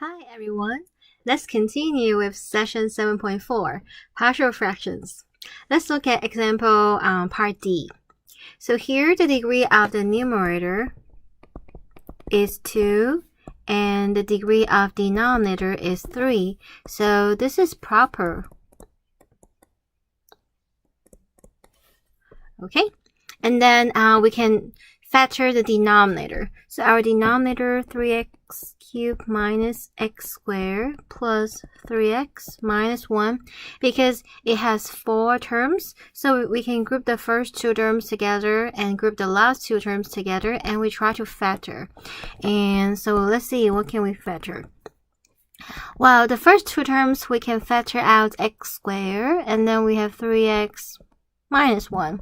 Hi everyone, let's continue with session 7.4, partial fractions. Let's look at example part D. So here the degree of the numerator is 2 and the degree of the denominator is 3. So this is proper. Okay, and then we can factor the denominator. So our denominator 3x cubed minus x squared plus 3x minus 1, because it has 4 terms, so we can group the first 2 terms together and group the last 2 terms together, and we try to factor. And so let's see, what can we factor? Well, the first 2 terms we can factor out x squared, and then we have 3x minus 1.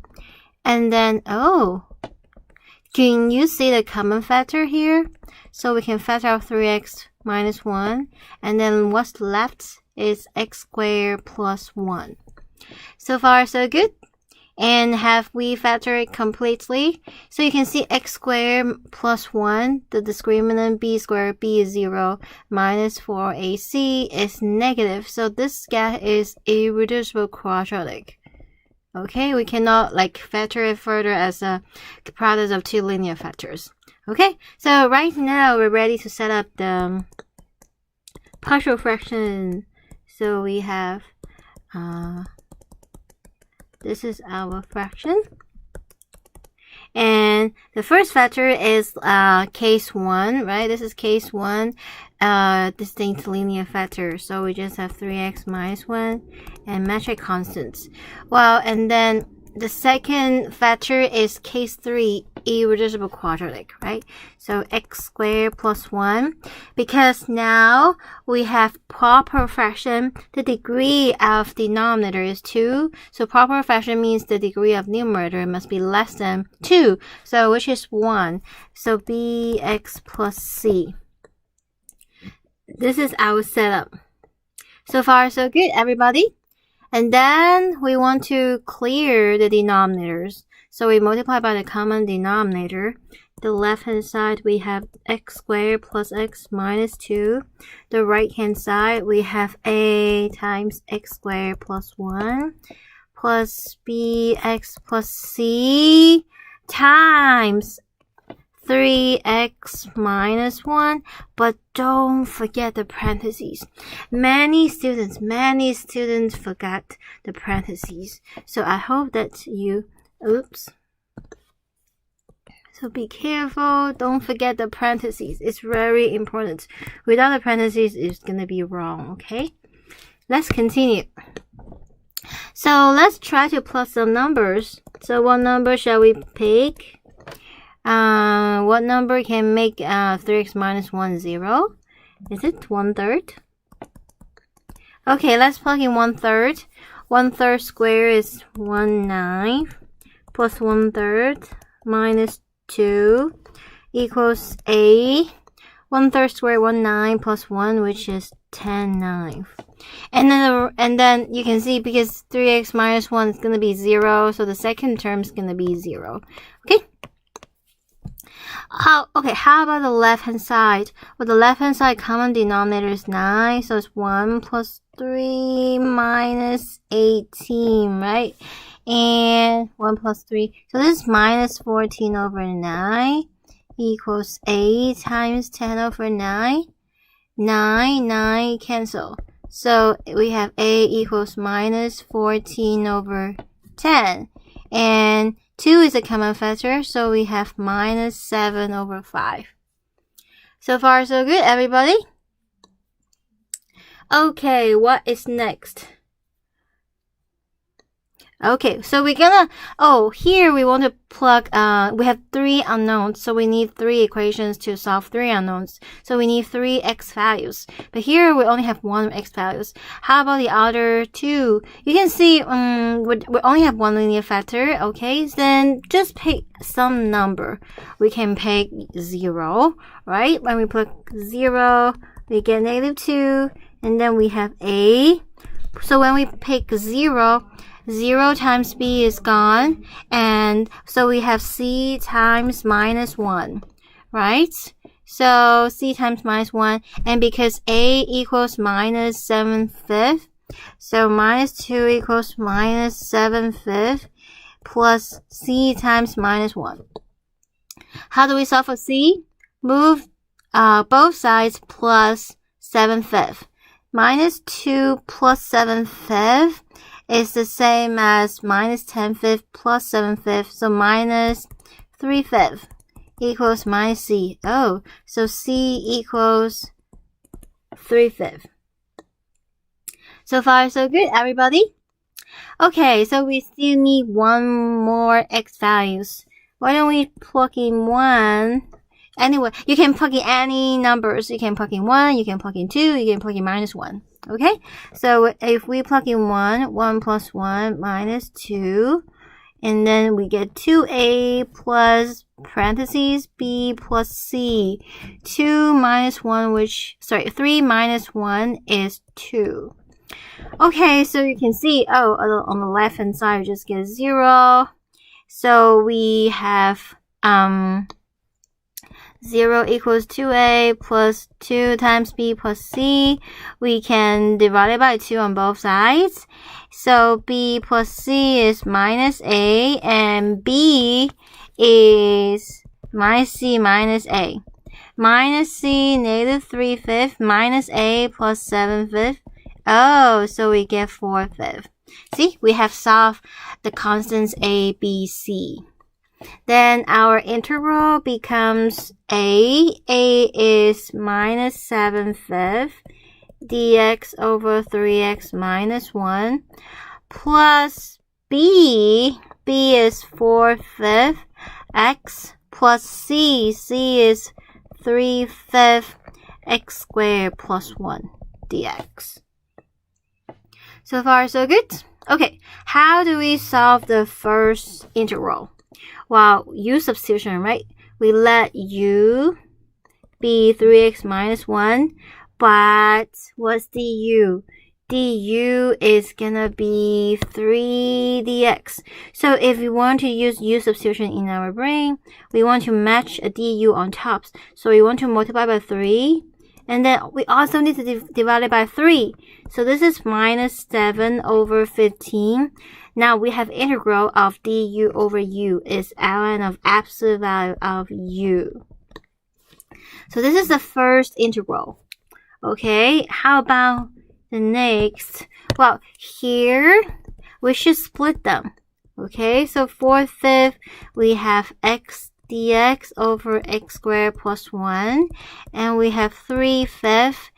And then, can you see the common factor here? So we can factor out 3x minus 1, and then what's left is x squared plus 1. So far, so good. And have we factored it completely? So you can see x squared plus 1, the discriminant b squared, b is 0, minus 4ac is negative. So this guy is irreducible quadratic. Okay, we cannot factor it further as a product of 2 linear factors. Okay, so right now we're ready to set up the partial fraction. So we have, this is our fraction. And the first factor is case 1, right? This is case 1, distinct linear factor. So we just have 3x minus 1 and metric constants. Well, and then the second factor is case 3, irreducible quadratic, right? So x squared plus 1. Because now we have proper fraction, the degree of denominator is 2. So proper fraction means the degree of numerator must be less than 2. So which is 1. So bx plus c. This is our setup. So far, so good, everybody. And then we want to clear the denominators. So we multiply by the common denominator. The left hand side we have x squared plus x minus 2. The right hand side we have a times x squared plus 1 plus bx plus c times 3x minus 1, but don't forget the parentheses. Many students forgot the parentheses. So I hope that you, so be careful, don't forget the parentheses. It's very important. Without the parentheses, it's gonna be wrong, okay? Let's continue. So let's try to plot some numbers. So what number shall we pick? What number can make 3x minus 1 0? Is it 1/3? Okay, let's plug in 1/3. 1/3 square is 1/9 plus 1/3 minus 2 equals a 1/3 square 1/9 plus 1, which is 10/9. And then you can see, because 3x minus 1 is going to be 0, so the second term is going to be 0. Okay. Okay, how about the left-hand side? Well, the left-hand side common denominator is 9, so it's 1 plus 3 minus 18, right? And 1 plus 3. So this is minus 14 over 9 equals 8 times 10 over 9. 9 cancel. So we have a equals minus 14 over 10. And 2 is a common factor, so we have minus 7 over 5. So far, so good, everybody? Okay, what is next? Okay, so we're gonna, here we want to plug, we have 3 unknowns, so we need 3 equations to solve 3 unknowns. So we need 3 x values. But here we only have 1 x values. How about the other 2? You can see, we only have 1 linear factor, okay? Then just pick some number. We can pick 0, right? When we put 0, we get -2, and then we have a. So when we pick 0, 0 times b is gone, and so we have c times minus 1, right? So c times minus 1. And because a equals minus 7/5, so minus 2 equals minus 7/5 plus c times minus 1. How do we solve for c? Move both sides plus 7/5. Minus 2 plus 7/5 is the same as minus 10/5 plus 7/5. So minus 3/5 equals minus c. Oh, so c equals 3/5. So far, so good, everybody. Okay, so we still need one more x values. Why don't we plug in 1? Anyway, you can plug in any numbers. You can plug in 1, you can plug in 2, you can plug in minus 1. Okay, so if we plug in 1, 1 plus 1 minus 2, and then we get 2a plus parentheses b plus c. 2 minus 1, 3 minus 1 is 2. Okay, so you can see, on the left hand side, we just get 0. So we have 0 equals 2a plus 2 times b plus c. We can divide it by 2 on both sides. So b plus c is minus a, and b is minus c minus a. Minus c, negative 3/5, minus a plus 7/5. Oh, so we get 4/5. See, we have solved the constants a, b, c. Then our integral becomes a is minus 7/5 dx over 3x minus 1 plus b is 4/5 x plus c is 3/5 x squared plus 1 dx. So far, so good. Okay, how do we solve the first integral? Well, u substitution, right? We let u be 3x minus 1, but what's du? du is gonna be 3 dx. So if we want to use u substitution in our brain, we want to match a du on top. So we want to multiply by 3, and then we also need to divide it by 3. So this is minus 7 over 15. Now we have integral of du over u is ln of absolute value of u. So this is the first integral. Okay, how about the next? Well, here we should split them. Okay, so 4/5 we have x dx over x squared plus 1, and we have 3/5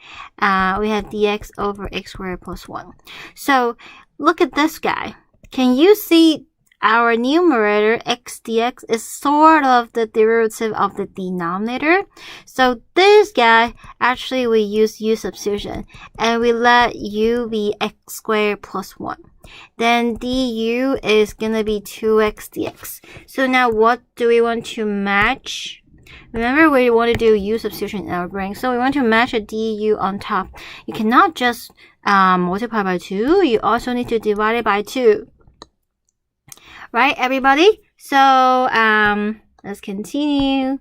we have dx over x squared plus 1. So look at this guy. Can you see our numerator x dx is sort of the derivative of the denominator? So this guy, actually we use u substitution, and we let u be x squared plus 1. Then du is gonna be 2x dx. So now what do we want to match? Remember, we want to do u substitution in our brain, so we want to match a du on top. You cannot just multiply by 2, you also need to divide it by 2. Right, everybody? So let's continue.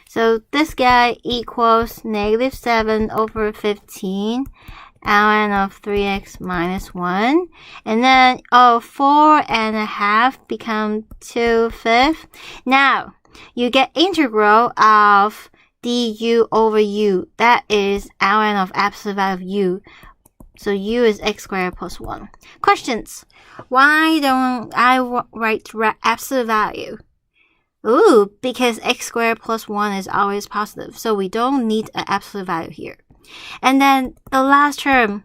So this guy equals negative 7 over 15 ln of 3x minus 1. And then 4.5 become 2/5. Now you get integral of du over u. That is ln of absolute value of u. So u is x squared plus 1. Questions? Why don't I write absolute value? Ooh, because x squared plus 1 is always positive. So we don't need an absolute value here. And then the last term.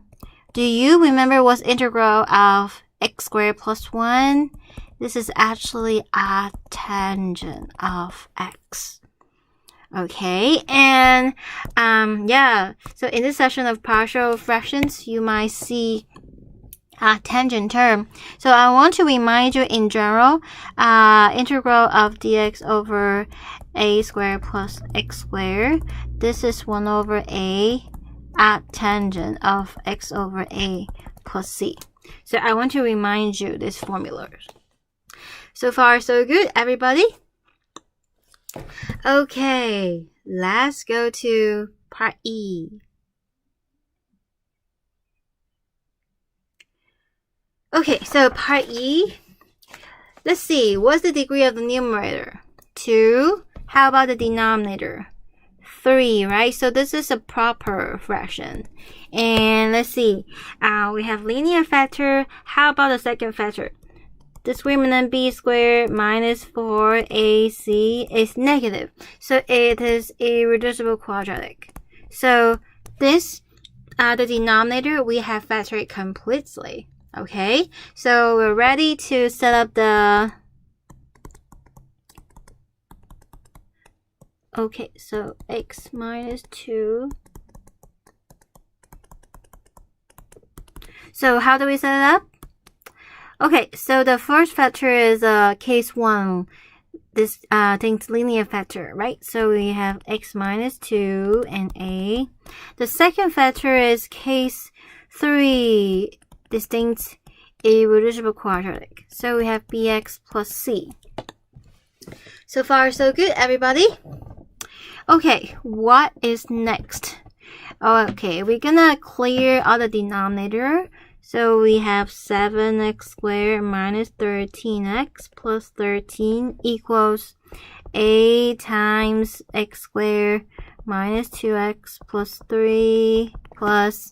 Do you remember what's integral of x squared plus 1? This is actually a tangent of x. Okay, and yeah, so in this session of partial fractions, you might see a tangent term. So I want to remind you in general, integral of dx over a squared plus x squared. This is 1 over a at tangent of x over a plus c. So I want to remind you this formula. So far, so good, everybody. Okay, let's go to part E. Okay, so part E, let's see, what's the degree of the numerator? 2. How about the denominator? 3, right? So this is a proper fraction. And let's see, we have linear factor. How about the second factor? Discriminant b squared minus 4ac is negative. So it is irreducible quadratic. So this, the denominator, we have factored completely. Okay, so we're ready to set up the... Okay, so x minus 2. So how do we set it up? Okay, so the first factor is case 1. This thing's linear factor, right? So we have x minus 2 and a. The second factor is case 3. Distinct irreducible quadratic. So we have bx plus c. So far, so good, everybody. Okay, what is next? Okay, we're gonna clear all the denominator. So we have 7x squared minus 13x plus 13 equals a times x squared minus 2x plus 3 plus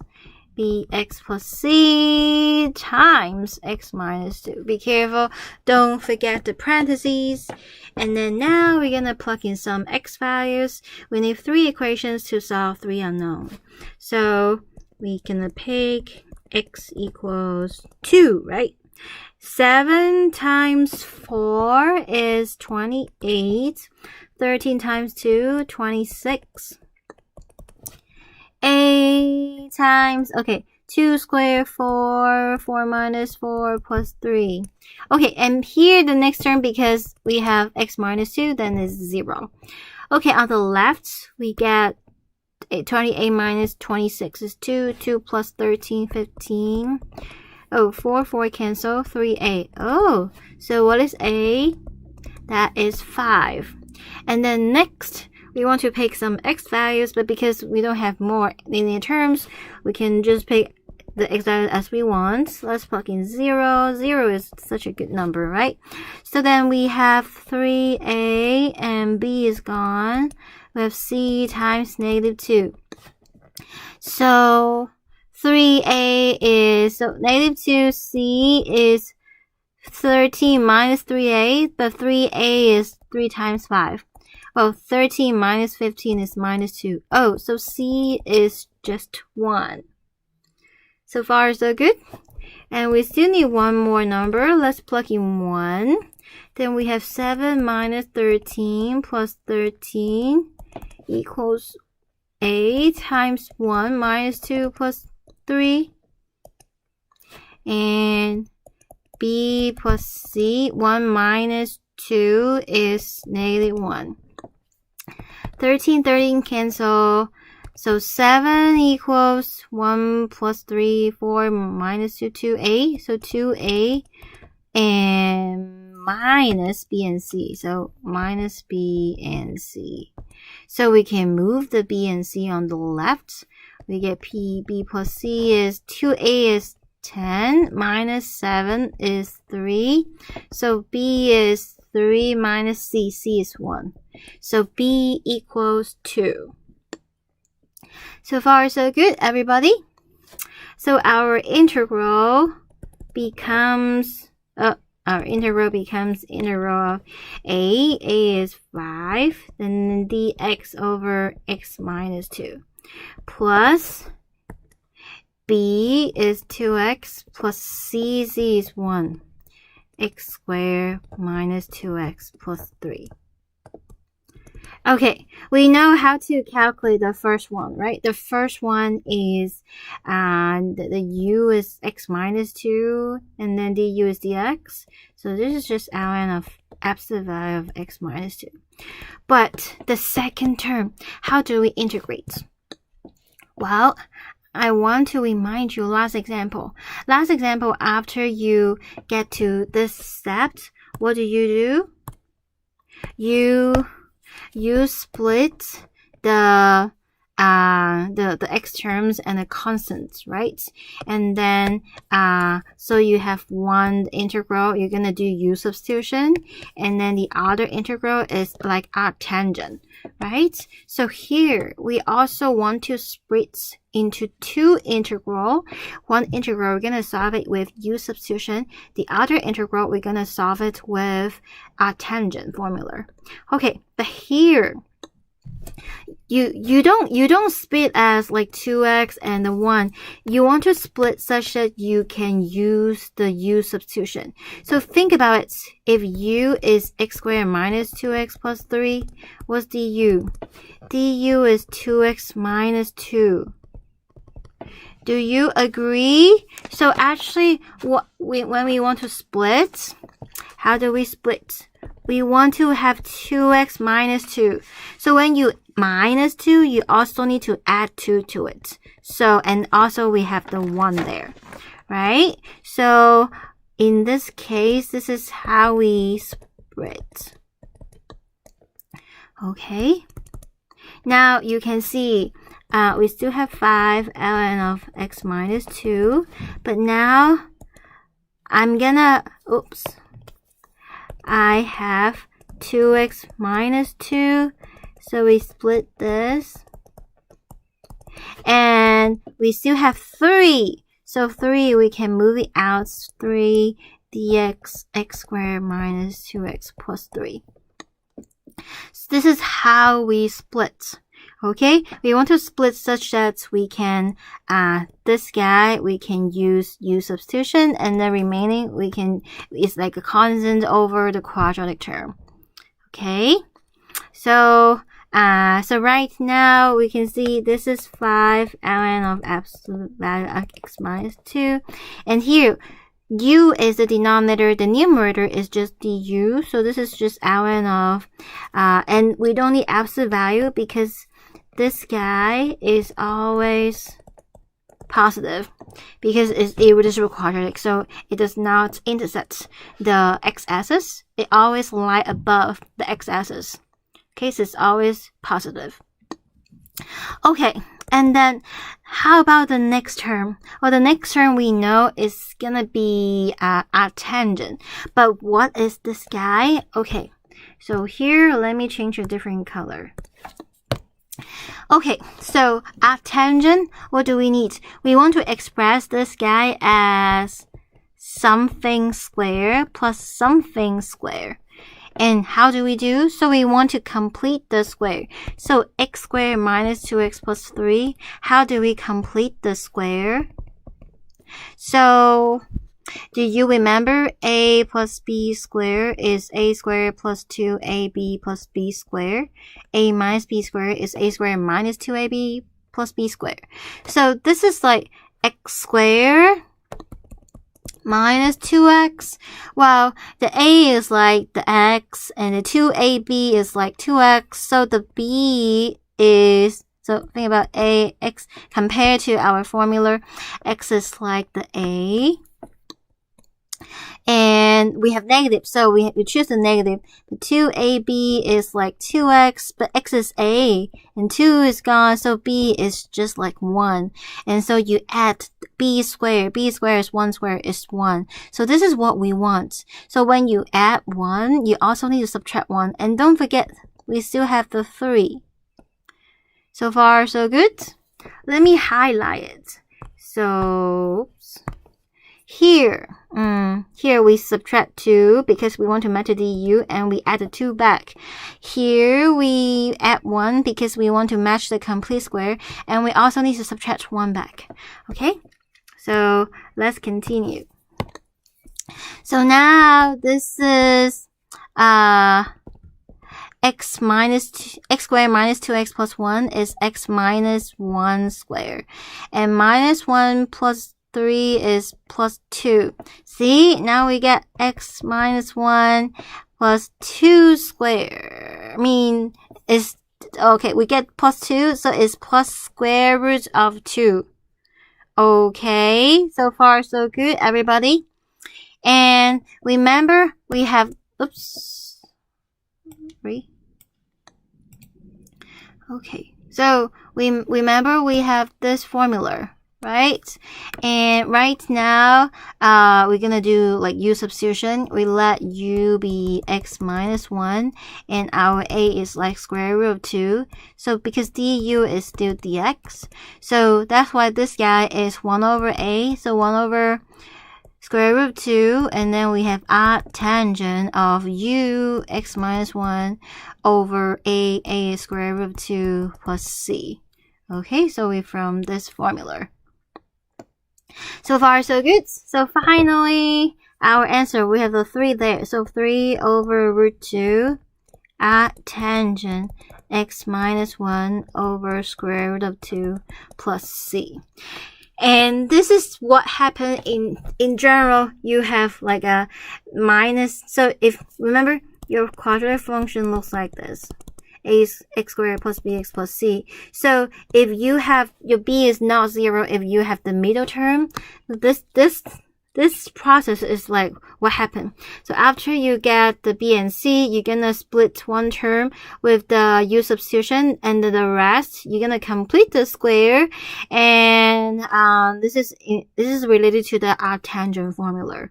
bx plus c times x minus 2. Be careful, don't forget the parentheses. And then now we're gonna plug in some x values. We need 3 equations to solve 3 unknown. So we're gonna pick x equals 2, right? 7 times 4 is 28. 13 times 2, 26. A times, okay, 2 squared 4, 4 minus 4 plus 3. Okay, and here the next term, because we have x minus 2, then is 0. Okay, on the left, we get 28 minus 26 is 2. 2 plus 13, 15. Oh, 4 cancel, 3a. Oh, so what is a? That is 5. And then next, we want to pick some x values, but because we don't have more linear terms, we can just pick the x values as we want. Let's plug in 0. 0 is such a good number, right? So then we have 3a and b is gone. We have c times negative 2. So 3a is, so negative 2c is 13 minus 3a, but 3a is 3 times 5. Well, 13 minus 15 is minus 2. Oh, so c is just 1. So far, so good. And we still need one more number. Let's plug in 1. Then we have 7 minus 13 plus 13 equals a times 1 minus 2 plus 3. And b plus c, 1 minus 2 is negative 1. 13 cancel. So 7 equals 1 plus 3, 4 minus 2, 2a. So 2a and minus b and c. So minus b and c. So we can move the b and c on the left. We get b plus c is 2a is 10 minus 7 is 3. So b is 3 minus c. C is 1. So b equals 2. So far, so good, everybody. So our integral becomes integral of a. A is 5. Then dx over x minus 2 plus b is 2x plus c is 1. X squared minus 2x plus 3. Okay, we know how to calculate the first one, right? The first one is the u is x minus 2, and then du is dx. So this is just ln of absolute value of x minus 2. But the second term, how do we integrate? Well, I want to remind you last example. Last example, after you get to this step, what do? You you split the x terms and the constants, right? And then so you have one integral, you're gonna do u substitution, and then the other integral is like arctangent, right? So here we also want to split into two integral. One integral we're gonna solve it with u substitution, the other integral we're gonna solve it with arctangent formula. Okay, but here you don't split as like 2x and the 1. You want to split such that you can use the u substitution. So think about it. If u is x squared minus 2x plus 3, what's du? du is 2x minus 2. Do you agree? So actually, when we want to split, how do we split? We want to have 2x minus 2. So when you minus 2, you also need to add 2 to it. So, and also we have the 1 there, right? So in this case, this is how we split. Okay. Now you can see we still have 5 ln of x minus 2. But now I'm gonna, I have 2x minus 2, so we split this. And we still have 3. So 3, we can move it out. 3 dx x squared minus 2x plus 3. So this is how we split. Okay, we want to split such that we can, this guy, we can use u substitution, and the remaining we can, it's like a constant over the quadratic term. Okay, so right now we can see this is 5 ln of absolute value of x minus 2, and here u is the denominator, the numerator is just du, so this is just ln of, and we don't need absolute value because this guy is always positive because it's irreducible quadratic, so it does not intersect the x-axis. It always lies above the x-axis. Okay, so it's always positive. Okay, and then how about the next term? Well, the next term we know is gonna be arctangent. But what is this guy? Okay, so here, let me change a different color. Okay, so arctangent, what do we need? We want to express this guy as something square plus something square. And how do we do? So we want to complete the square. So x squared minus 2x plus 3. How do we complete the square? So do you remember a plus b squared is a squared plus 2ab plus b squared? A minus b squared is a squared minus 2ab plus b squared. So this is like x squared minus 2x. Well, the a is like the x and the 2ab is like 2x. So the b is, so think about a, x compared to our formula. X is like the a. And we have negative, so we choose the negative. The 2ab is like 2x, but x is a, and 2 is gone, so b is just like 1. And so you add b squared. B squared is 1 squared is 1. So this is what we want. So when you add 1, you also need to subtract 1. And don't forget, we still have the 3. So far, so good. Let me highlight it. So, here we subtract 2 because we want to match the du, and we add the 2 back. Here we add 1 because we want to match the complete square, and we also need to subtract 1 back. Okay, so let's continue. So now this is x squared minus 2x plus 1 is x minus 1 squared, and minus 1 plus 3 is plus 2. See, now we get x minus 1 plus 2 squared. I mean, it's, okay, we get plus 2, so it's plus square root of 2. Okay, so far so good, everybody. And remember, we have, Okay, so we remember we have this formula, right? And right now, we're gonna do like u substitution. We let u be x minus 1, and our a is like square root of 2. So because du is still dx, so that's why this guy is 1 over a. So 1 over square root of 2, and then we have arctangent of u x minus 1 over a is square root of 2 plus c. Okay, so we from this formula. So far so good. So finally, our answer, we have the 3 there. So 3 over root 2 arctangent x minus 1 over square root of 2 plus c. And this is what happened in general. You have like a minus. So if, remember, your quadratic function looks like this. A is x squared plus bx plus c. So if you have, your b is not 0, if you have the middle term, this process is like what happened. So after you get the b and c, you're gonna split one term with the u substitution, and the rest you're gonna complete the square. And this is related to the arctangent formula.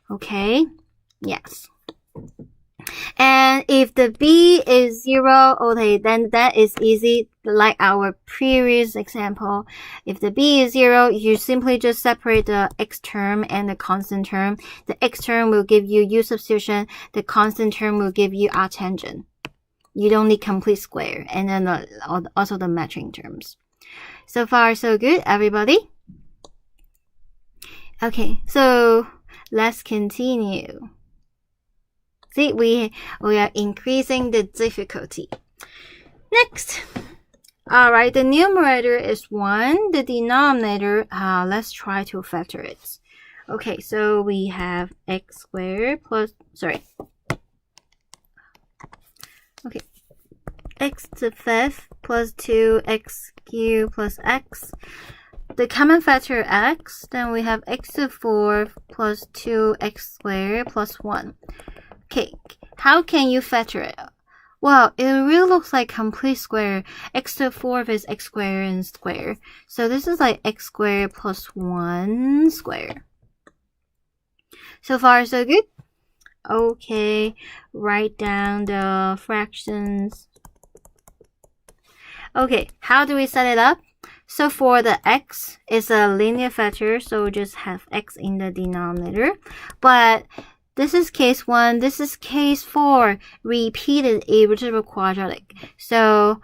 Okay, yes. And if the b is 0, okay, then that is easy, like our previous example. If the b is 0, you simply just separate the x term and the constant term. The x term will give you u substitution. The constant term will give you arctangent. You don't need complete square. And then also the matching terms. So far, so good, everybody? Okay, so let's continue. See, we are increasing the difficulty. Next. Alright, the numerator is 1. The denominator, let's try to factor it. Okay, so we have x squared plus, x to the 5th plus 2x cubed plus x. The common factor x, then we have x to the 4th plus 2x squared plus 1. Okay, how can you factor it? Well, it really looks like complete square. X to the 4th is x squared and square. So this is like x squared plus 1 square. So far, so good? Okay, write down the fractions. Okay, how do we set it up? So for the x, it's a linear factor, so just have x in the denominator. But this is case 1, this is case 4, repeated irreducible quadratic. So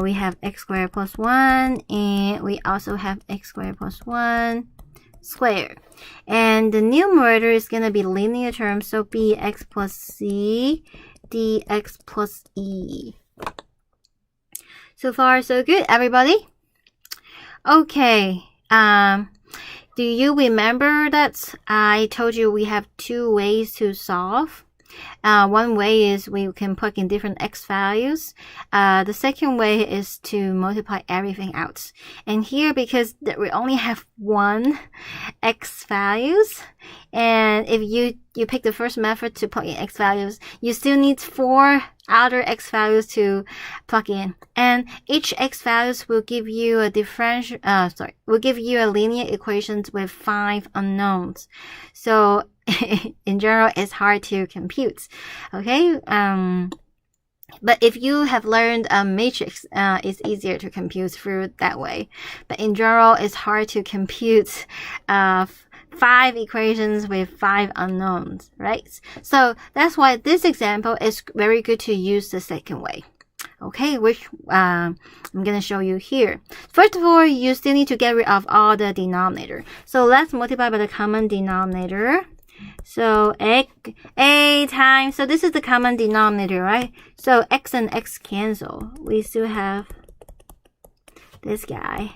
we have x squared plus 1, and we also have x squared plus 1 squared. And the numerator is going to be linear terms, so bx plus c dx plus e. So far, so good, everybody? Okay, do you remember that I told you we have 2 ways to solve? One way is we can plug in different x values. The second way is to multiply everything out. And here, because we only have 1 x values, and if you pick the first method to plug in x values, you still need 4 other x values to plug in. And each x values will give you a will give you a linear equations with 5 unknowns. So in general, it's hard to compute. Okay, but if you have learned a matrix, it's easier to compute through that way. But in general, it's hard to compute 5 equations with 5 unknowns, right? So that's why this example is very good to use the second way. Okay, which I'm going to show you here. First of all, you still need to get rid of all the denominator. So let's multiply by the common denominator. So a times, so this is the common denominator, right? So x and x cancel. We still have this guy.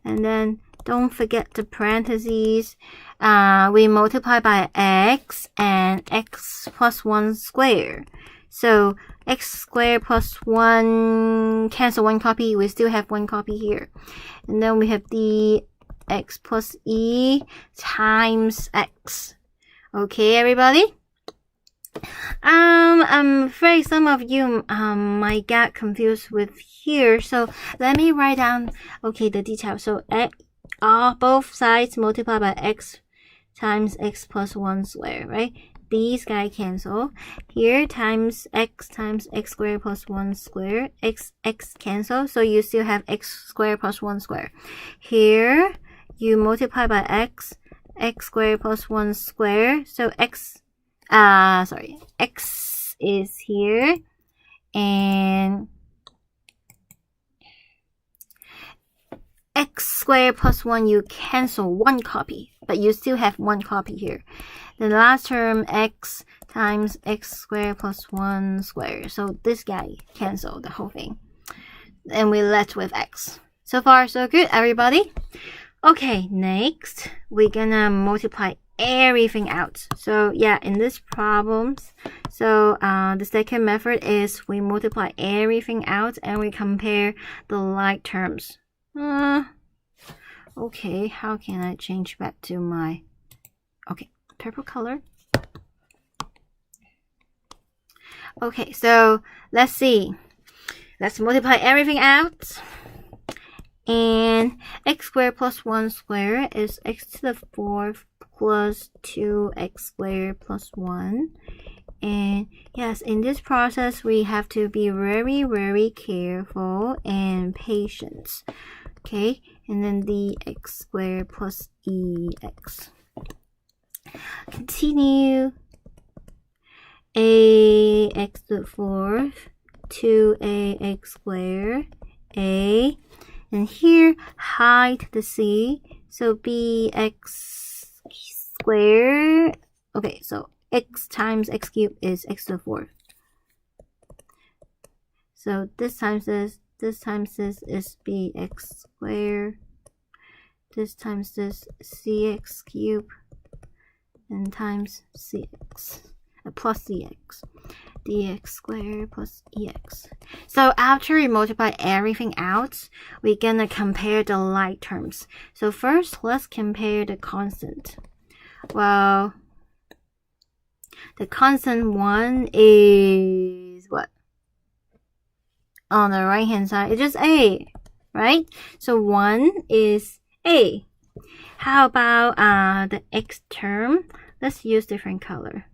And then don't forget the parentheses. We multiply by x and x plus 1 squared. So x squared plus 1 cancel 1 copy. We still have 1 copy here. And then we have the x plus e times x. Okay, everybody? I'm afraid some of you might get confused with here. So let me write down, okay, the details. So both sides multiply by x times x plus 1 square, right? These guys cancel. Here times x squared plus 1 square. X cancel. So you still have x squared plus 1 square. Here you multiply by x squared plus 1 square. So x is here, and x squared plus 1 you cancel one copy, but you still have one copy here. The last term, x times x squared plus 1 square. So this guy cancel the whole thing, and we're left with x. So far so good, everybody. Okay, next we're gonna multiply everything out. So yeah, in this problems, so the second method is we multiply everything out and we compare the like terms. Okay, how can I change back to my purple color? Okay, so let's see. Let's multiply everything out. And x squared plus 1 squared is x to the 4th plus 2x squared plus 1. And yes, in this process, we have to be very, very careful and patient. Okay, and then dx squared plus ex. Continue. Ax to the 4th, 2ax squared, a. And here, hide the c. So bx squared. Okay, so x times x cubed is x to the 4th. So this times this is bx squared. This times this cx cubed. And times cx. Plus cx. Dx squared plus ex. So after we multiply everything out, we're gonna compare the like terms. So first, let's compare the constant. Well, the constant one is what? On the right hand side, it's just a, right? So 1 is a. How about the x term? Let's use different color.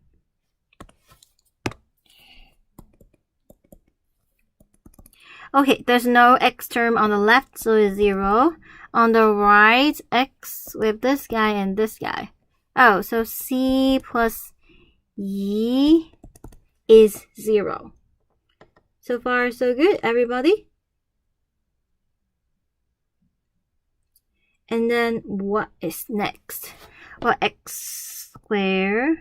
Okay, there's no x term on the left, so it's 0. On the right, x with this guy and this guy. Oh, so c plus e is 0. So far, so good, everybody. And then what is next? Well, x squared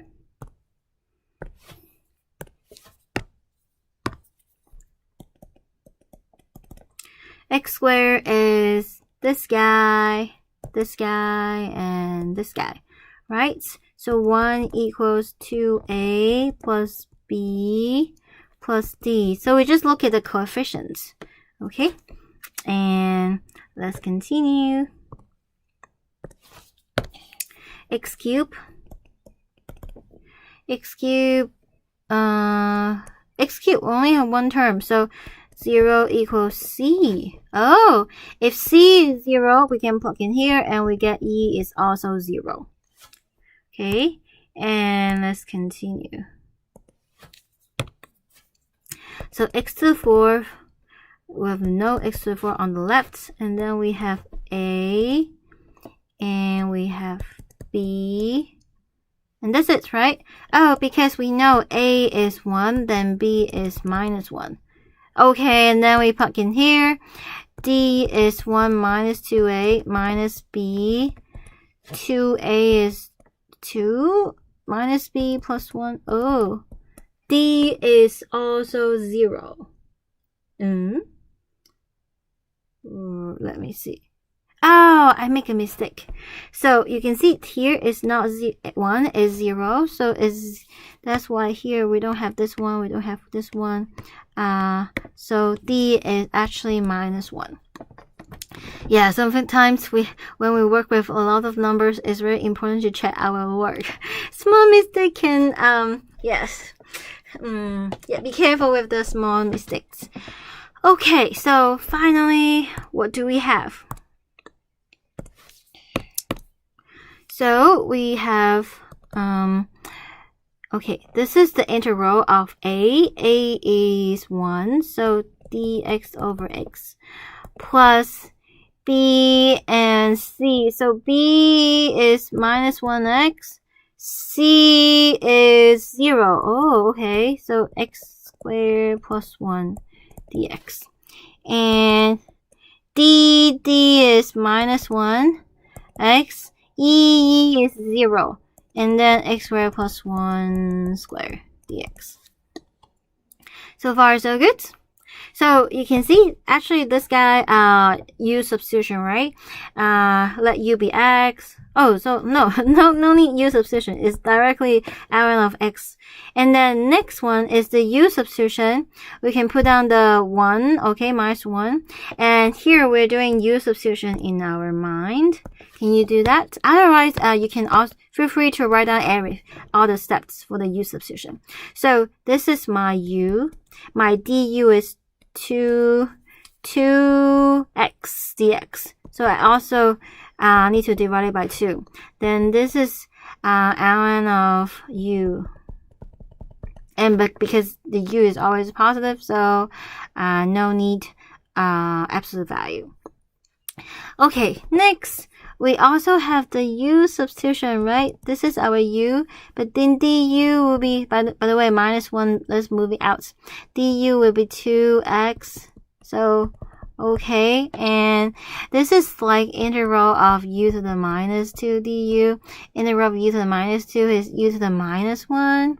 x squared is this guy, and this guy, right? So 1 equals 2a plus b plus d. So we just look at the coefficients, okay? And let's continue. X cubed only have one term, so 0 equals c. Oh, if c is 0, we can plug in here and we get e is also 0. Okay, and let's continue. So x to the 4th, we have no x to the 4 on the left, and then we have a, and we have b, and that's it, right? Oh, because we know a is 1, then b is minus 1. Okay, and then we plug in here. D is 1 minus 2a minus b. 2a is 2 minus b plus 1. Oh, D is also 0. Let me see. Oh, I make a mistake. So you can see here is not 1, is 0. So that's why here we don't have this one, we don't have this one. So D is actually minus 1. Yeah, sometimes when we work with a lot of numbers, it's very important to check our work. Small mistake can Yes. Yeah, be careful with the small mistakes. Okay, so finally, what do we have? So we have, okay, this is the integral of a. A is 1, so dx over x plus b and c. So b is minus 1x. C is 0. Oh, okay. So x squared plus 1 dx. And d is minus 1 x. E is 0. And then x squared plus 1 squared dx. So far, so good. So you can see, actually, this guy use substitution, right? Let u be x. Oh, so no need use substitution. It's directly ln of x. And then next one is the u substitution. We can put down the 1, okay, minus 1. And here we're doing u substitution in our mind. Can you do that? Otherwise, you can also feel free to write down all the steps for the u substitution. So this is my u. My du is 2x dx. So I also need to divide it by 2. Then this is ln of u. And because the u is always positive, so no need absolute value. Okay, next we also have the u substitution, right? This is our u, but then du will be, by the way, minus 1, let's move it out. Du will be 2x. So, okay, and this is like integral of u to the minus 2 du. Integral of u to the minus 2 is u to the minus 1.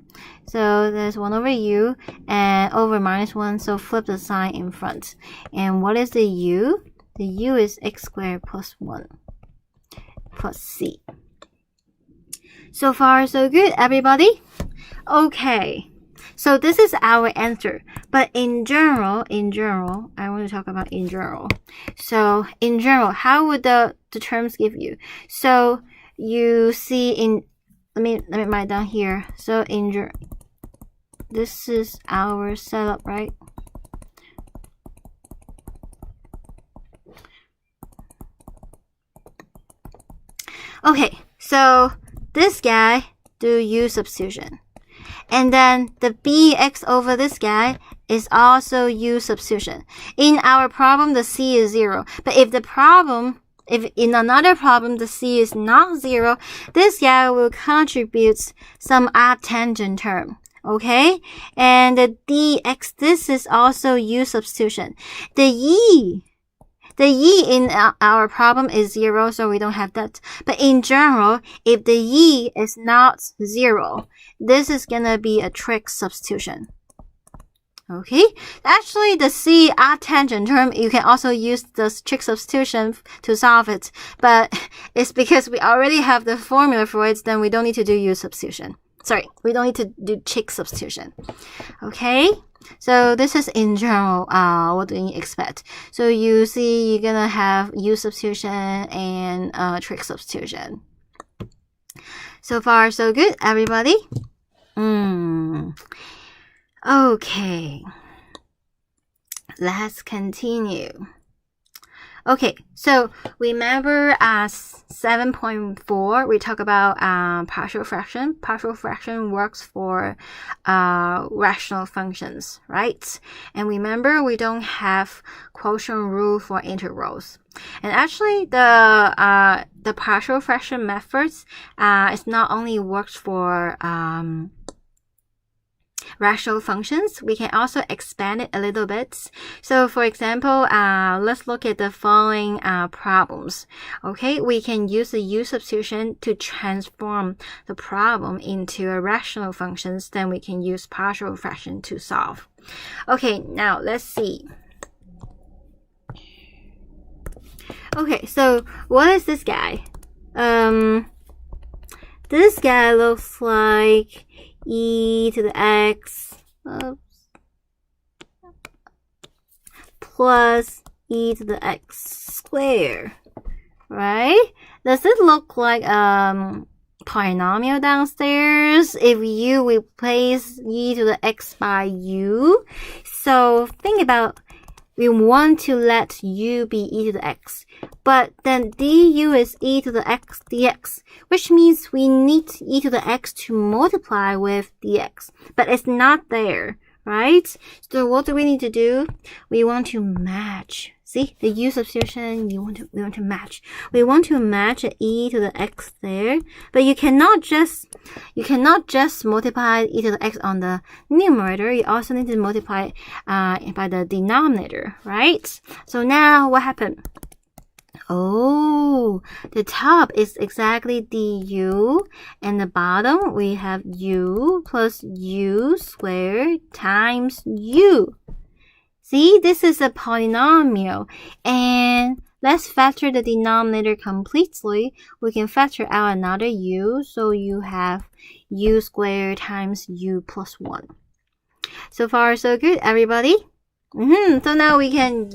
So there's 1 over u and over minus 1, so flip the sign in front. And what is the u? The u is x squared plus 1 plus c. So far, so good, everybody? Okay. So this is our answer. But in general, I want to talk about in general. So in general, how would the terms give you? So you see in, let me write down here. So in this is our setup, right? Okay, so this guy do u substitution. And then the bx over this guy is also u substitution. In our problem, the c is 0. But if in another problem, the c is not 0, this guy will contribute some arctangent term. Okay? And the dx, this is also u substitution. The e in our problem is 0, so we don't have that. But in general, if the e is not 0, this is gonna be a trig substitution. Okay? Actually, the c arctangent term, you can also use the trig substitution to solve it. But it's because we already have the formula for it, then we don't need to do u substitution. Sorry, we don't need to do trig substitution. Okay? So this is in general, what do you expect? So you see, you're gonna have u substitution and trig substitution. So far, so good, everybody? Okay. Let's continue. Okay, so remember 7.4, we talk about partial fraction. Partial fraction works for rational functions, right? And remember, we don't have quotient rule for integrals. And actually, the partial fraction methods is not only works for rational functions, we can also expand it a little bit. So for example, let's look at the following problems. Okay, we can use the u substitution to transform the problem into a rational functions. Then we can use partial fraction to solve. Okay, now let's see. Okay, so what is this guy? This guy looks like e to the x plus e to the x squared, right? Does it look like polynomial downstairs if you replace e to the x by u. So think about, we want to let u be e to the x, but then du is e to the x dx, which means we need e to the x to multiply with dx, but it's not there, right? So what do we need to do? We want to match. See, the u substitution, we want to match. We want to match e to the x there, but you cannot just multiply e to the x on the numerator. You also need to multiply by the denominator, right? So now what happened? Oh, the top is exactly du, and the bottom we have u plus u squared times u. See, this is a polynomial, and let's factor the denominator completely. We can factor out another u, so you have u squared times u plus 1. So far, so good, everybody? So now we can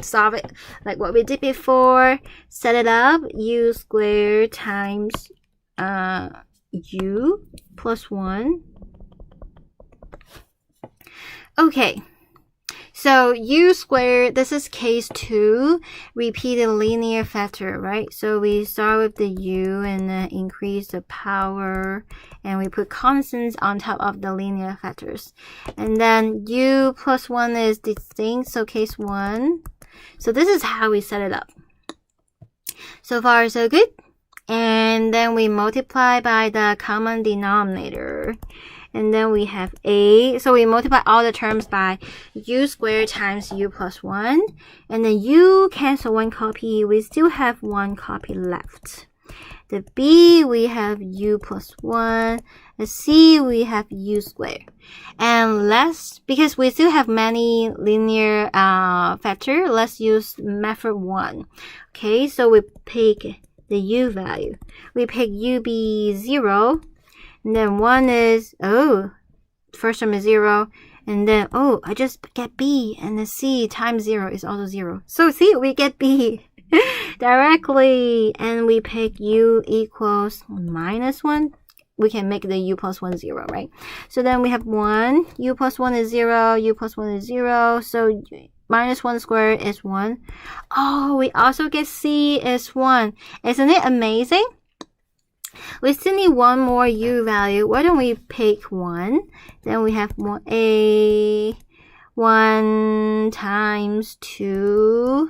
solve it like what we did before. Set it up, u squared times u plus 1. Okay. So u squared, this is case 2, repeated linear factor, right? So we start with the u and then increase the power, and we put constants on top of the linear factors. And then u plus 1 is distinct, so case 1. So this is how we set it up. So far, so good. And then we multiply by the common denominator. And then we have a, so we multiply all the terms by u squared times u plus 1. And then u cancel one copy. We still have one copy left. The b, we have u plus 1. The c, we have u squared. And because we still have many linear factor, let's use method 1. Okay, so we pick the u value. We pick u be 0. And then 1 is, first term is 0. And then, I just get b. And the c times 0 is also 0. So see, we get b directly. And we pick u equals minus 1. We can make the u plus 1 0, right? So then we have 1. U plus 1 is 0. U plus 1 is 0. So minus 1 squared is 1. Oh, we also get c is 1. Isn't it amazing? We still need one more u value. Why don't we pick 1? Then we have 1 times 2.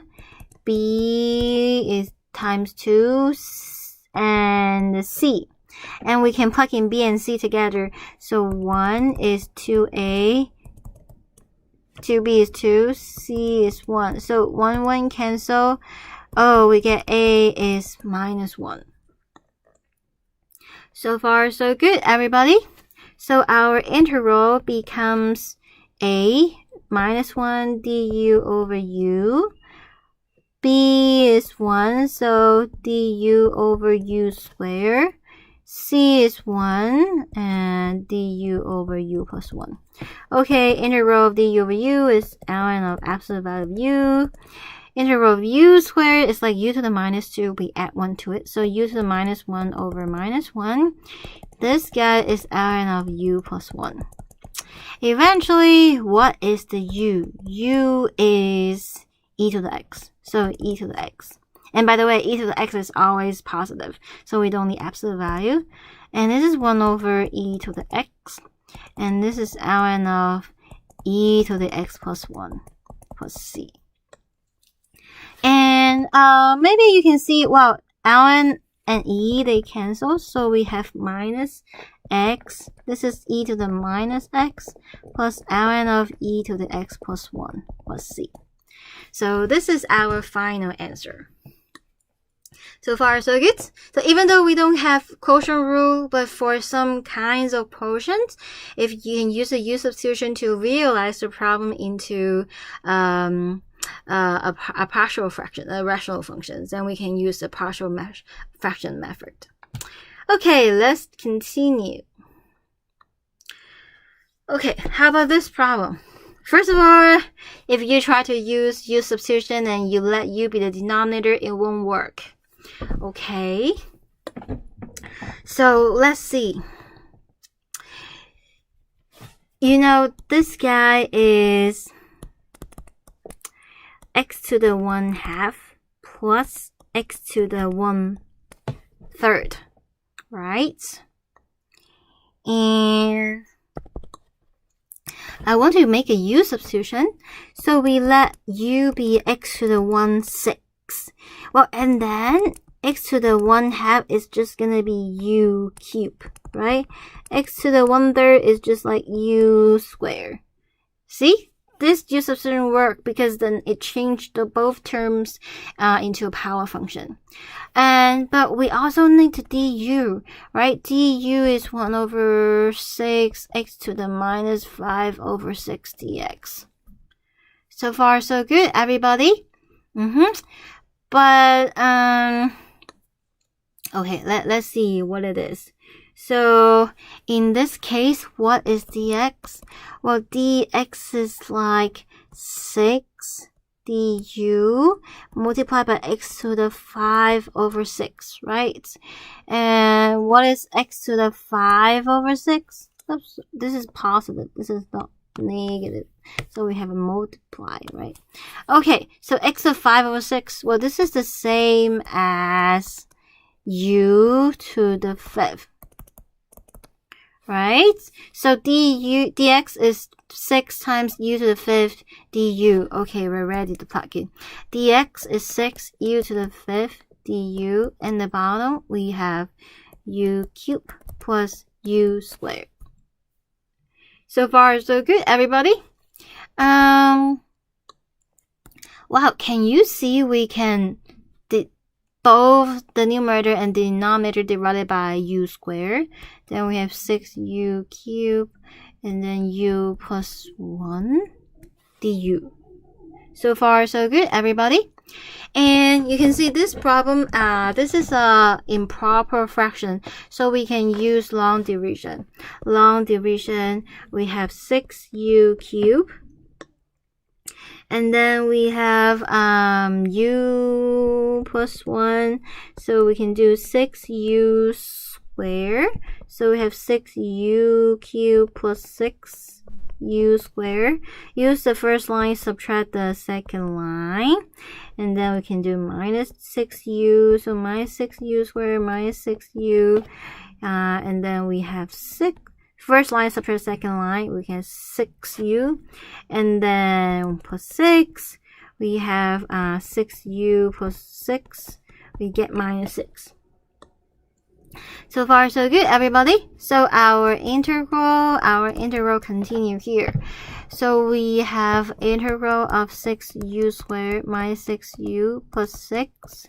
B is times 2. And c. And we can plug in b and c together. So 1 is 2a. 2b is 2. C is 1. So 1 cancel. We get a is minus 1. So far, so good, everybody. So our integral becomes a minus 1 du over u. B is 1, so du over u squared. C is 1, and du over u plus 1. Okay, integral of du over u is ln of absolute value of u. Integral of u squared is like u to the minus 2. We add 1 to it. So u to the minus 1 over minus 1. This guy is ln of u plus 1. Eventually, what is the u? U is e to the x. So e to the x. And by the way, e to the x is always positive. So we don't need absolute value. And this is 1 over e to the x. And this is ln of e to the x plus 1 plus c. And maybe you can see, well, ln and e, they cancel. So we have minus x. This is e to the minus x plus ln of e to the x plus 1 plus c. So this is our final answer. So far, so good. So even though we don't have quotient rule, but for some kinds of quotients, if you can use the u substitution to realize the problem into a partial fraction, a rational functions, then we can use the partial fraction method. Okay, let's continue. Okay, how about this problem? First of all, if you try to use u substitution and you let u be the denominator, it won't work. Okay, So let's see. You know, this guy is x to the 1/2 plus x to the 1/3, right? And I want to make a u substitution, so we let u be x to the 1/6. Well, and then x to the 1/2 is just gonna be u cubed, right? X to the 1/3 is just like u squared. See? This u substitution worked because then it changed both terms into a power function. But we also need to du, right? Du is 1/6 x to the -5/6 dx. So far, so good, everybody. But okay, let's see what it is. So in this case, what is dx? Well, dx is like 6 du multiplied by x to the 5/6, right? And what is x to the 5/6? Oops, this is positive. This is not negative. So we have a multiply, right? Okay, so x to the 5/6. Well, this is the same as u to the 5th. Right? So dx is 6 times u to the 5th du. Okay, we're ready to plug in. Dx is 6 u to the 5th du. And the bottom, we have u cubed plus u squared. So far, so good, everybody. Wow, can you see we can both the numerator and the denominator divided by u squared? Then we have 6u cubed and then u plus 1 du. So far, so good, everybody. And you can see this problem, this is a improper fraction, so we can use long division. Long division, we have 6u cubed. And then we have u plus 1, so we can do 6u squared. So we have 6u cubed plus 6u squared. Use the first line, subtract the second line. And then we can do minus 6u, so minus 6u squared minus 6u. And then we have 6. First line subtract second line, we have 6u, and then plus 6, we have 6u plus 6, we get minus 6. So far, so good, everybody. So our integral continue here. So we have integral of 6u squared minus 6u plus 6,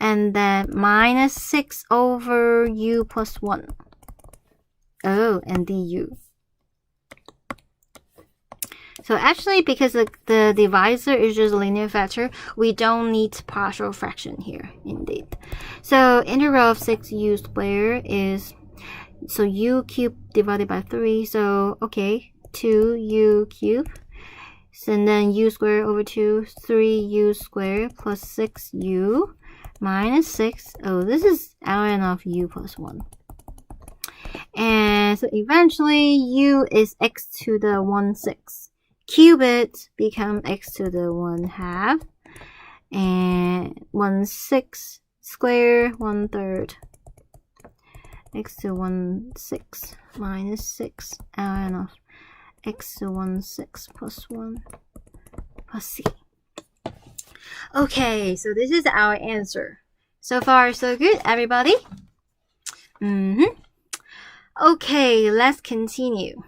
and then minus 6 over u plus 1. Oh, and du. So actually, because the divisor is just a linear factor, we don't need partial fraction here, indeed. So integral of 6u squared is, so u cubed divided by 3. So, okay, 2u cubed. And then u squared over 2, 3u squared plus 6u minus 6. Oh, this is ln of u plus 1. And so eventually u is x to the 1/6. Cube it, become x to the 1/2. And 1/6 square 1/3. X to 1/6 minus 6 ln of x to 1/6 plus 1 plus c. Okay, so this is our answer. So far, so good, everybody. Okay, let's continue.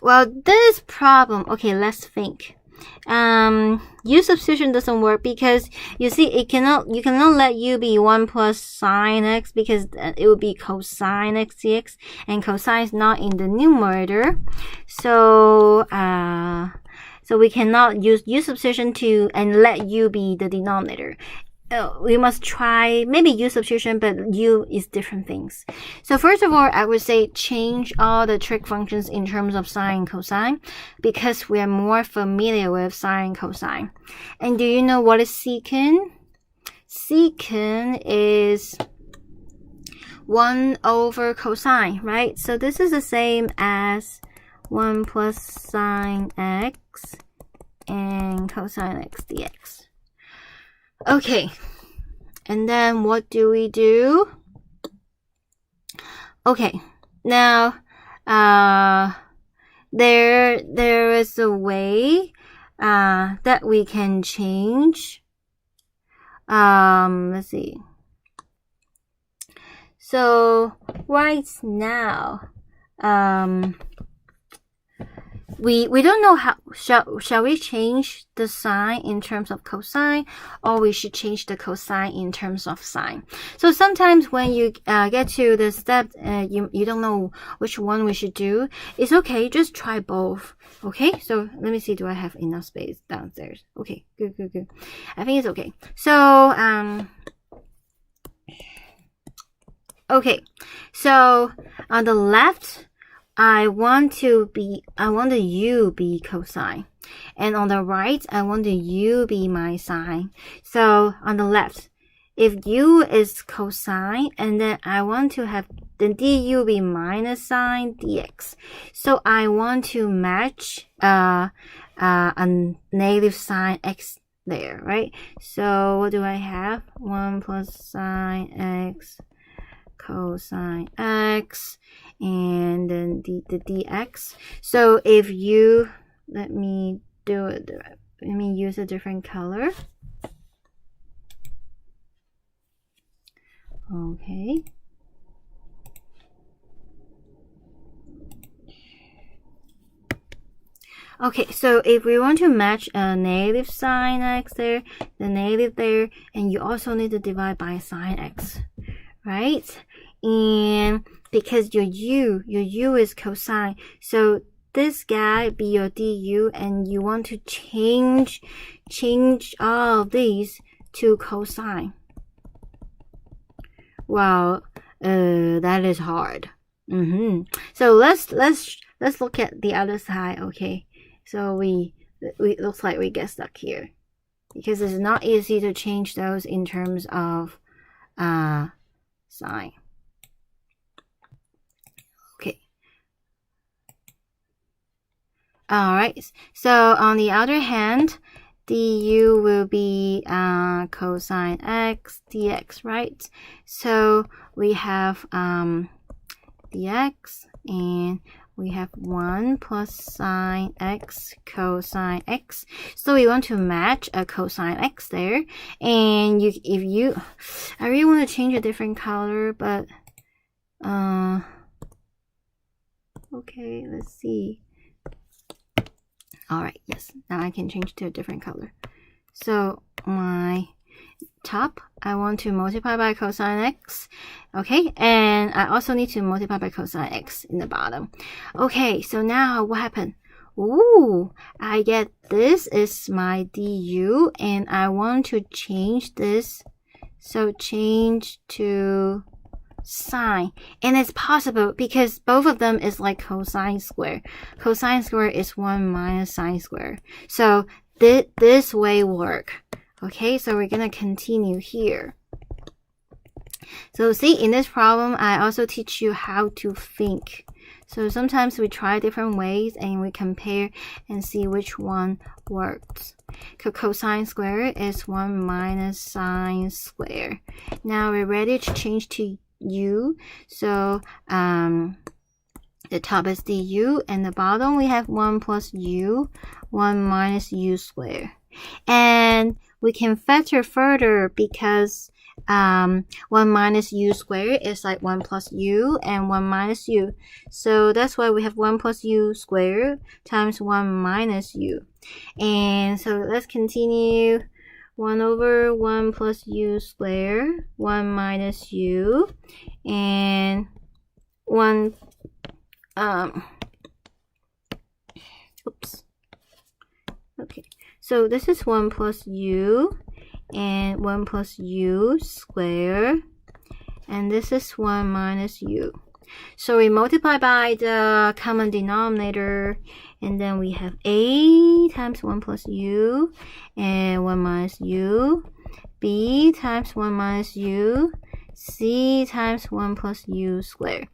Well, this problem, okay, let's think. U substitution doesn't work because you see you cannot let u be 1 plus sine x because it would be cosine x dx, and cosine is not in the numerator. So we cannot use u substitution and let u be the denominator. We must try maybe u substitution, but u is different things. So first of all, I would say change all the trig functions in terms of sine and cosine because we are more familiar with sine and cosine. And do you know what is secant? Secant is 1 over cosine, right? So this is the same as 1 plus sine x and cosine x dx. Okay, and then what do we do? Okay, now there is a way that we can change. Let's see. So right now, we don't know how shall we change the sign in terms of cosine, or we should change the cosine in terms of sine. So sometimes when you get to the step, you don't know which one we should do. It's okay, just try both. Okay, so let me see, do I have enough space downstairs? Okay, good. I think it's okay. So okay, so on the left, I want the u be cosine, and on the right, I want the u be my sine. So on the left, if u is cosine, and then I want to have the du be minus sine dx. So I want to match a negative sine x there, right? So what do I have? 1 plus sine x cosine x, and then the dx. So if you, let me use a different color. Okay. Okay, so if we want to match a negative sine x there, the negative there, and you also need to divide by sine x, right? And because your u is cosine, so this guy be your du, and you want to change all of these to cosine. Wow, that is hard. So let's look at the other side. Okay, so we looks like we get stuck here because it's not easy to change those in terms of sine. Okay. Alright, so on the other hand, du will be cosine x dx, right? So we have dx, and we have 1 plus sine x cosine x. So we want to match a cosine x there. And I really want to change a different color, but okay, let's see. Alright, yes, now I can change to a different color. So my top, I want to multiply by cosine x. Okay, and I also need to multiply by cosine x in the bottom. Okay, so now what happened? Ooh, I get this is my du, and I want to change this. So change to sine, and it's possible because both of them is like cosine square. Cosine square is 1 minus sine square. So this way work. Okay, so we're gonna continue here. So see, in this problem, I also teach you how to think. So sometimes we try different ways and we compare and see which one works. Cosine square is 1 minus sine square. Now we're ready to change to u. So the top is du, and the bottom we have 1 plus u, 1 minus u square. And we can factor further because 1 minus u squared is like 1 plus u and 1 minus u. So that's why we have 1 plus u squared times 1 minus u. And so let's continue. 1 over 1 plus u squared, 1 minus u, and 1, oops. Okay, so this is 1 plus u, and 1 plus u squared, and this is 1 minus u. So we multiply by the common denominator, and then we have a times 1 plus u, and 1 minus u, b times 1 minus u, c times 1 plus u squared.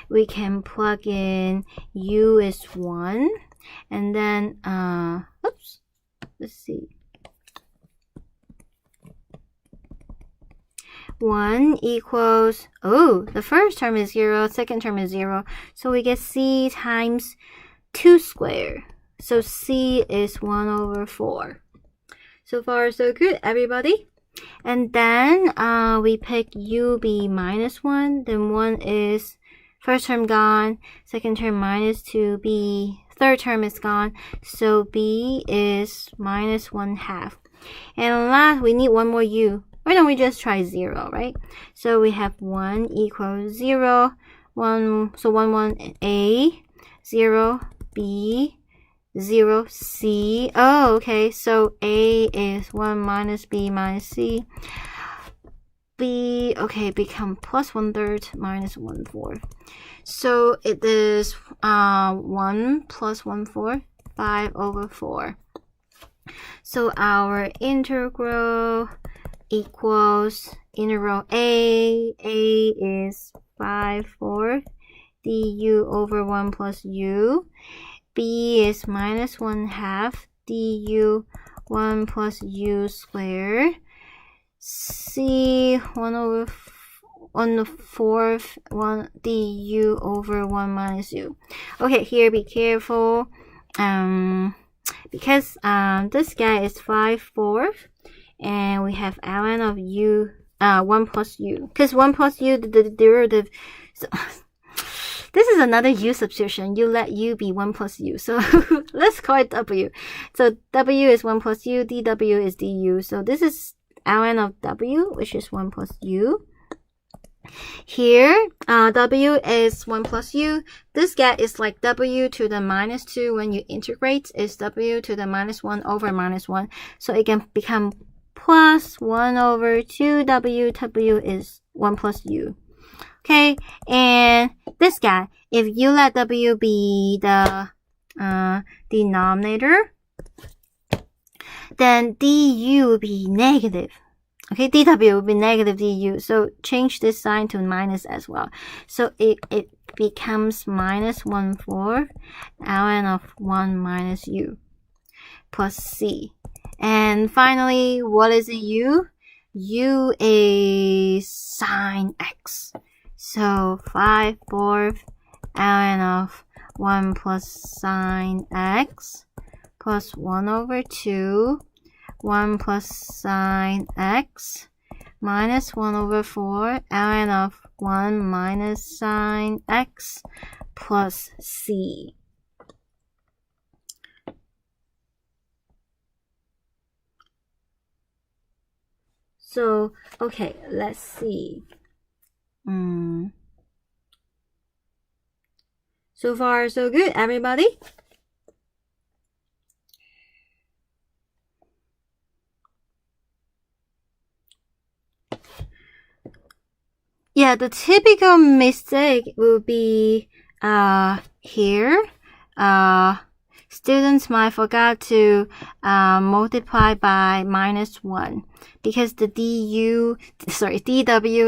We can plug in u is 1, and then, oops, let's see. 1 equals, oh, the first term is 0, second term is 0, so we get c times 2 squared. So c is 1 over 4. So far, so good, everybody. And then we pick u be minus 1, then 1 is first term gone, second term minus 2, b, third term is gone, so b is minus 1/2. And last, we need one more u. Why don't we just try 0, right? So we have 1 equals 0, 1, so 1, 1, a, 0, b, 0, c. Oh, okay, so a is 1 minus b minus c. B, okay, become plus 1/3 minus 1/4. So it is 1 plus 1/4, 5 over 4. So our integral equals integral a is 5/4 du over 1 plus u. B is minus 1/2 du 1 plus u squared. C 1 over 1/4 1 du over 1 minus u. Okay, here be careful. Because this guy is 5/4, and we have ln of u 1 plus u. Because 1 plus u, the derivative. So, this is another u substitution. You let u be 1 plus u. So let's call it w. So w is 1 plus u, dw is du. So this is ln of w, which is 1 plus u. Here, w is 1 plus u. This guy is like w to the minus 2 when you integrate. Is w to the minus 1 over minus 1. So it can become plus 1 over 2w. W is 1 plus u. Okay, and this guy, if you let w be the denominator, then du will be negative. Okay, dw will be negative du. So change this sign to minus as well. So it becomes minus 1/4 ln of 1 minus u plus c. And finally, what is a u? U is sine x. So 5/4 ln of 1 plus sine x plus 1 over 2, 1 plus sine x minus 1 over 4 ln of 1 minus sine x plus c. So, okay, let's see. So far, so good, everybody. Yeah, the typical mistake will be here. Students might forget to multiply by minus 1 because the dw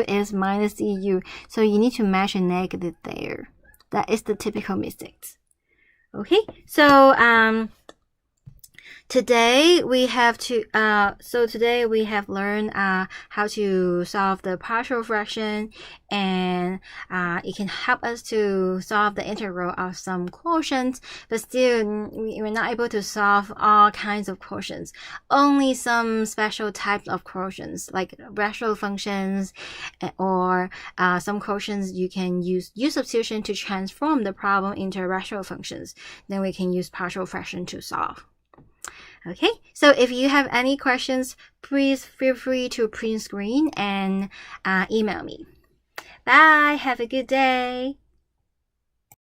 is minus du. So you need to match a negative there. That is the typical mistakes. Okay, so today we have learned how to solve the partial fraction, and it can help us to solve the integral of some quotients, but still we're not able to solve all kinds of quotients. Only some special types of quotients, like rational functions, or some quotients you can use u substitution to transform the problem into rational functions. Then we can use partial fraction to solve. Okay, so if you have any questions, please feel free to print screen and email me. Bye, have a good day.